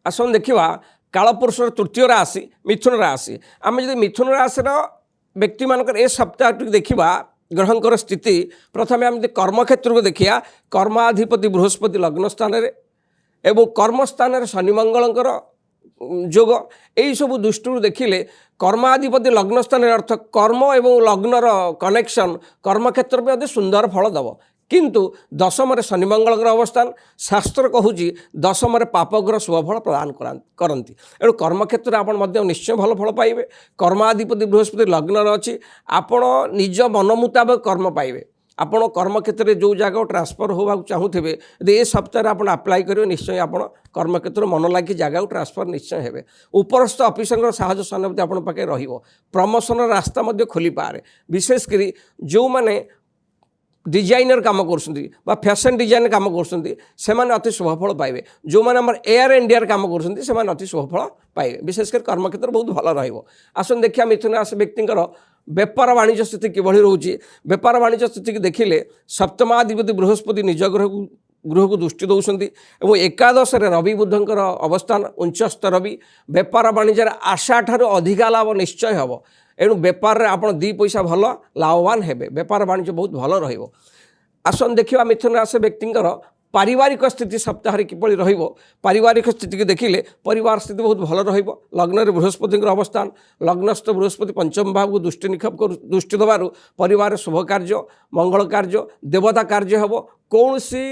आसन देखा कालपुरुषर तृतीय राशि मिथुन राशि आम जो मिथुन राशि व्यक्ति मानकर ए सप्ताह देखा ग्रहंकर स्थिति प्रथम आम कर्म क्षेत्र को देखिया कर्माधिपति बृहस्पति लग्न स्थान एवं कर्मस्थान शनि मंगलंकर जोग यही सब दृष्टि देखिले कर्माधिपति लग्न स्थान अर्थ कर्म एवं लग्नर कनेक्शन कर्म क्षेत्र में अति सुंदर फल दब किंतु दशम शनि मंगल अवस्थान शास्त्र कहूँ दशम पापग्रह शुभफल प्रदान करती एणु कर्म क्षेत्र में आप निश्चय भल फल पाइबे। कर्माधिपति बृहस्पति लग्न अच्छी आपण निज मन मुताबिक कर्म पाइबे। आपण कर्म क्षेत्र में जो जगह ट्रांसफर होगा चाहूथे यदि ए सप्ताह आप अप्लाई करेंगे निश्चय आप कर्म क्षेत्र मन लगी जगह ट्रांसफर निश्चय हे। उपरस्थ अफिसर साहय सहानुभूति आप पाखे प्रमोशन रास्ता खोली पारे विशेषकर जो मैंने डिजाइनर काम कर फैशन डिजाइन काम कर अति शुभफल पाइबे। जो मैंने आम एयर इंडिया काम कर अति शुभफल पाइबे विशेषकर कर्म क्षेत्र बहुत भल रसन देखिए मिथुन राशि व्यक्तिर बेपार वाणिज्य स्थिति किभली रोचे। बेपार वाणिज्य स्थिति की देखिले सप्तमाधिपति बृहस्पति निज गृह को दृष्टि दौरान और एकादश रवि बुधंकर अवस्थान उच्चस्थ रवि बेपार वाणिज्य आशा ठार अधिका लाभ निश्चय हम एणु बेपार आप दी पैसा भल लाभवान हेबे। बेपार वाणिज्य बहुत भल रहिबो। आसन देखिबा मिथुन राशि व्यक्तिंकर पारिवारिक स्थिति सप्ताह किभली रहिबो। पारिवारिक स्थिति की देखिले परिवार स्थिति बहुत भल रहिबो। लग्न रे बृहस्पति अवस्थान लग्नस्थ बृहस्पति पंचम भाव को दृष्टि निक्षेप दृष्टि देवार परिवार शुभ कार्य मंगल कार्य देवता कार्य हेबो। कौनसी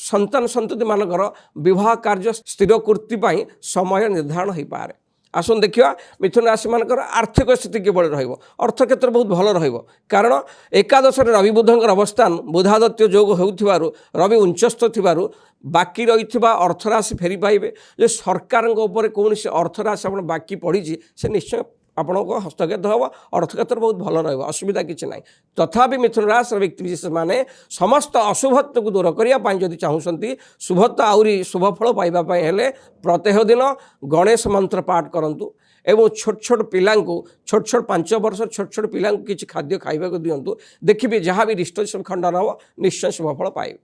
संतान संतति मानकर विवाह कार्य स्थिर पूर्ति समय निर्धारण हो पारे। आसन देखिए मिथुन राशि मानकर आर्थिक स्थिति किभली रहिबो। अर्थ क्षेत्र बहुत भल रहिबो कारण एकादश रवि बुधंकर अवस्थान बुधादित्य योग होउथिबारु रवि उच्चस्थ थिबारु बाकी रहिथिबा अर्थराशि फेरी पाइबे। जे सरकार ऊपर कौन से अर्थराशि आप बाकी पड़ी से निश्चय आपण को हस्तक्षेप हम अर्थ क्षेत्र बहुत भल रसुविधा किसी ना। तथापि मिथुन राशि व्यक्ति विशेष माने समस्त अशुभत्व को दूर करने जदि चाहूँगी शुभत्व आहरी शुभफल पाइबापी हेले प्रत्येक दिन गणेश मंत्र पाठ करूँ एवं छोट छोट पिला छोट छोट 5 वर्ष छोट छोट पिला किसी खाद्य खाइबा को दिंतु देखिए जहाँ भी रिस्ट्रिक्शन खंडन हम निश्चय शुभफल पाइबे।